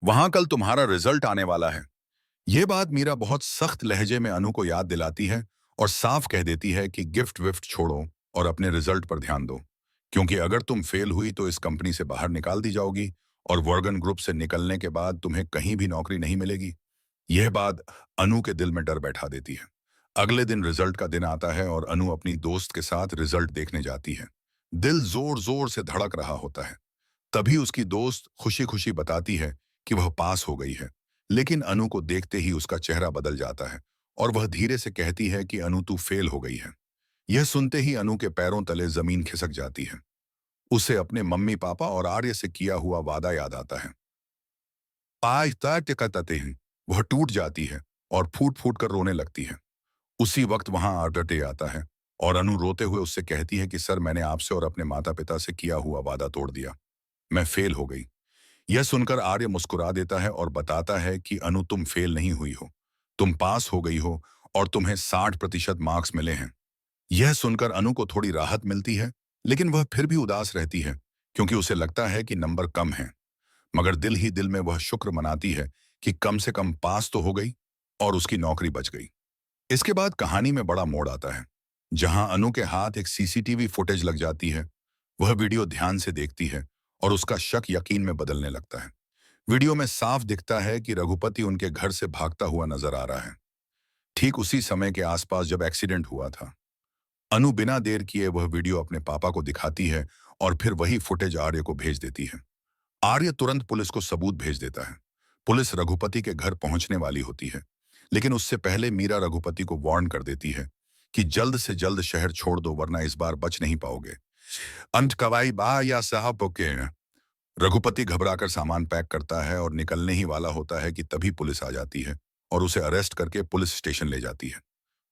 वहां कल तुम्हारा रिजल्ट आने वाला है। यह बात मीरा बहुत सख्त लहजे में अनु को याद दिलाती है और साफ कह देती है कि गिफ्ट विफ्ट छोड़ो और अपने रिजल्ट पर ध्यान दो, क्योंकि अगर तुम फेल हुई तो इस कंपनी से बाहर निकाल दी जाओगी और वर्गन ग्रुप से निकलने के बाद तुम्हें कहीं भी नौकरी नहीं मिलेगी। यह बात अनु के दिल में डर बैठा देती है। अगले दिन रिजल्ट का दिन आता है और अनु अपनी दोस्त के साथ रिजल्ट देखने जाती है। दिल जोर जोर से धड़क रहा होता है। तभी उसकी दोस्त खुशी खुशी बताती है कि वह पास हो गई है। लेकिन अनु को देखते ही उसका चेहरा बदल जाता है और वह धीरे से कहती है कि अनु तू फेल हो गई है। यह सुनते ही अनु के पैरों तले जमीन खिसक जाती है। उसे अपने मम्मी पापा और आर्य से किया हुआ वादा याद आता है। आज तक कहते हैं वह टूट जाती है और फूट फूट कर रोने लगती है। उसी वक्त वहां आर्य आता है और अनु रोते हुए उससे कहती है कि सर, मैंने आपसे और अपने माता पिता से किया हुआ वादा तोड़ दिया। मैं फेल हो गई। यह सुनकर आर्य मुस्कुरा देता है और बताता है कि अनु, तुम फेल नहीं हुई हो, तुम पास हो गई हो और तुम्हें 60% मार्क्स मिले हैं। यह सुनकर अनु को थोड़ी राहत मिलती है, लेकिन वह फिर भी उदास रहती है क्योंकि उसे लगता है कि नंबर कम है। मगर दिल ही दिल में वह शुक्र मनाती है कि कम से कम पास तो हो गई और उसकी नौकरी बच गई। इसके बाद कहानी में बड़ा मोड़ आता है, जहां अनु के हाथ एक सीसीटीवी फुटेज लग जाती है। वह वीडियो ध्यान से देखती है और उसका शक यकीन में बदलने लगता है। वीडियो में साफ दिखता है कि रघुपति उनके घर से भागता हुआ नजर आ रहा है, ठीक उसी समय के आसपास जब एक्सीडेंट हुआ था। अनु बिना देर किए वह वीडियो अपने पापा को दिखाती है और फिर वही फुटेज आर्य को भेज देती है। आर्य तुरंत पुलिस को सबूत भेज देता है। पुलिस रघुपति के घर पहुंचने वाली होती है, लेकिन उससे पहले मीरा रघुपति को वार्न कर देती है कि जल्द से जल्द शहर छोड़ दो, वरना इस बार बच नहीं पाओगे। अंत कवाई बा या साहब ओके। रघुपति घबराकर सामान पैक करता है और निकलने ही वाला होता है कि तभी पुलिस आ जाती है और उसे अरेस्ट करके पुलिस स्टेशन ले जाती है।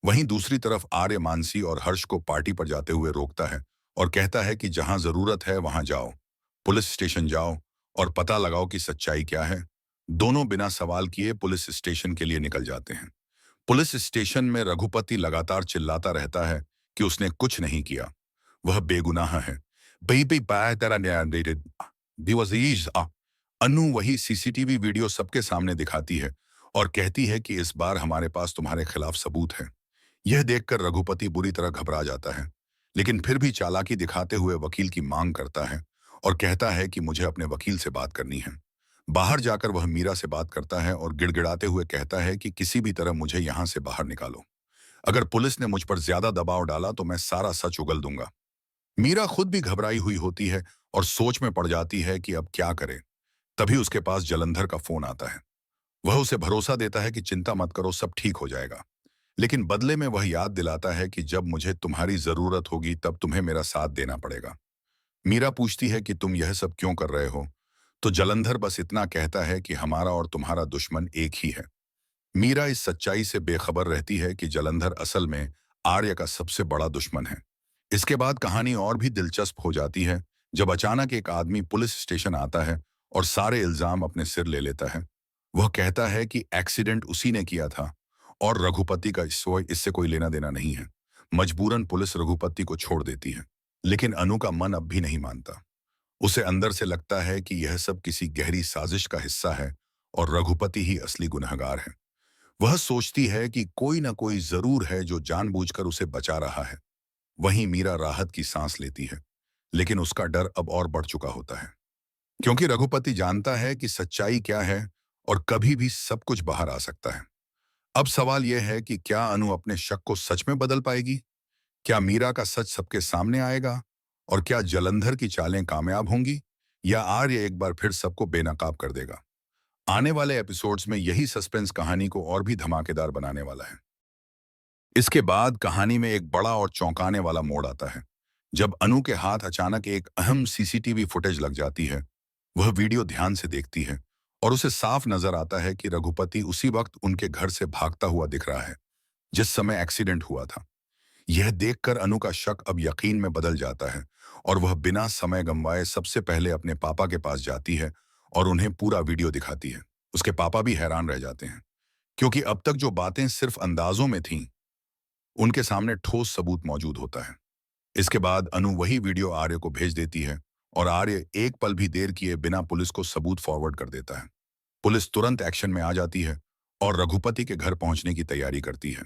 वहीं दूसरी तरफ आर्य मानसी और हर्ष को पार्टी पर जाते हुए रोकता है और कहता है कि जहां जरूरत है वहां जाओ, पुलिस स्टेशन जाओ और पता लगाओ कि सच्चाई क्या है। दोनों बिना सवाल किए पुलिस स्टेशन के लिए निकल जाते हैं। पुलिस स्टेशन में रघुपति लगातार चिल्लाता रहता है कि उसने कुछ नहीं किया, वह बेगुनाह है। बेबी बाय तेरा न्याय दिवजीज आ। अनु वही सीसीटीवी वीडियो सबके सामने दिखाती है और कहती है कि इस बार हमारे पास तुम्हारे खिलाफ सबूत है। यह देखकर रघुपति बुरी तरह घबरा जाता है, लेकिन फिर भी चालाकी दिखाते हुए वकील की मांग करता है और कहता है कि मुझे अपने वकील से बात करनी है। बाहर जाकर वह मीरा से बात करता है और गिड़गिड़ाते हुए कहता है कि किसी भी तरह मुझे यहां से बाहर निकालो। अगर पुलिस ने मुझ पर ज्यादा दबाव डाला तो मैं सारा सच उगल दूंगा। मीरा खुद भी घबराई हुई होती है और सोच में पड़ जाती है कि अब क्या करे। तभी उसके पास जलंधर का फोन आता है। वह उसे भरोसा देता है कि चिंता मत करो, सब ठीक हो जाएगा। लेकिन बदले में वह याद दिलाता है कि जब मुझे तुम्हारी जरूरत होगी तब तुम्हें मेरा साथ देना पड़ेगा। मीरा पूछती है कि तुम यह सब क्यों कर रहे हो, तो जलंधर बस इतना कहता है कि हमारा और तुम्हारा दुश्मन एक ही है। मीरा इस सच्चाई से बेखबर रहती है कि जलंधर असल में आर्य का सबसे बड़ा दुश्मन है। इसके बाद कहानी और भी दिलचस्प हो जाती है जब अचानक एक आदमी पुलिस स्टेशन आता है और सारे इल्जाम अपने सिर ले लेता है। वह कहता है कि एक्सीडेंट उसी ने किया था और रघुपति का इससे कोई लेना देना नहीं है। मजबूरन पुलिस रघुपति को छोड़ देती है, लेकिन अनु का मन अब भी नहीं मानता। उसे अंदर से लगता है कि यह सब किसी गहरी साजिश का हिस्सा है और रघुपति ही असली गुनहगार है। वह सोचती है कि कोई ना कोई जरूर है जो जानबूझकर उसे बचा रहा है। वहीं मीरा राहत की सांस लेती है, लेकिन उसका डर अब और बढ़ चुका होता है, क्योंकि रघुपति जानता है कि सच्चाई क्या है और कभी भी सब कुछ बाहर आ सकता है। अब सवाल यह है कि क्या अनु अपने शक को सच में बदल पाएगी? क्या मीरा का सच सबके सामने आएगा? और क्या जलंधर की चालें कामयाब होंगी, या आर्य एक बार फिर सबको बेनकाब कर देगा? आने वाले एपिसोड्स में यही सस्पेंस कहानी को और भी धमाकेदार बनाने वाला है। इसके बाद कहानी में एक बड़ा और चौंकाने वाला मोड़ आता है, जब अनु के हाथ अचानक एक अहम सीसीटीवी फुटेज लग जाती है। वह वीडियो ध्यान से देखती है और उसे साफ नजर आता है कि रघुपति उसी वक्त उनके घर से भागता हुआ दिख रहा है जिस समय एक्सीडेंट हुआ था। यह देखकर अनु का शक अब यकीन में बदल जाता है और वह बिना समय गंवाए सबसे पहले अपने पापा के पास जाती है और उन्हें पूरा वीडियो दिखाती है। उसके पापा भी हैरान रह जाते हैं, क्योंकि अब तक जो बातें सिर्फ अंदाजों में थीं, उनके सामने ठोस सबूत मौजूद होता है। इसके बाद अनु वही वीडियो आर्य को भेज देती है और आर्य एक पल भी देर किए बिना पुलिस को सबूत फॉरवर्ड कर देता है। पुलिस तुरंत एक्शन में आ जाती है और रघुपति के घर पहुंचने की तैयारी करती है।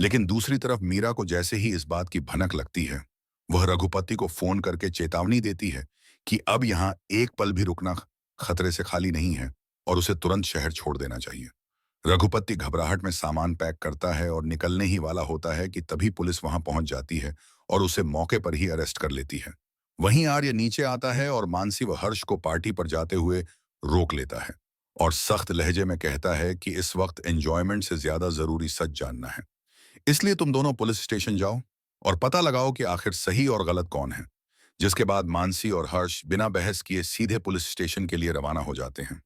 लेकिन दूसरी तरफ मीरा को जैसे ही इस बात की भनक लगती है, वह रघुपति को फोन करके चेतावनी देती है कि अब यहां एक पल भी रुकना खतरे से खाली नहीं है और उसे तुरंत शहर छोड़ देना चाहिए। रघुपति घबराहट में सामान पैक करता है और निकलने ही वाला होता है कि तभी पुलिस वहां पहुंच जाती है और उसे मौके पर ही अरेस्ट कर लेती है। वहीं आर्य नीचे आता है और मानसी व हर्ष को पार्टी पर जाते हुए रोक लेता है और सख्त लहजे में कहता है कि इस वक्त एंजॉयमेंट से ज्यादा जरूरी सच जानना है। इसलिए तुम दोनों पुलिस स्टेशन जाओ और पता लगाओ कि आखिर सही और गलत कौन है। जिसके बाद मानसी और हर्ष बिना बहस किए सीधे पुलिस स्टेशन के लिए रवाना हो जाते हैं।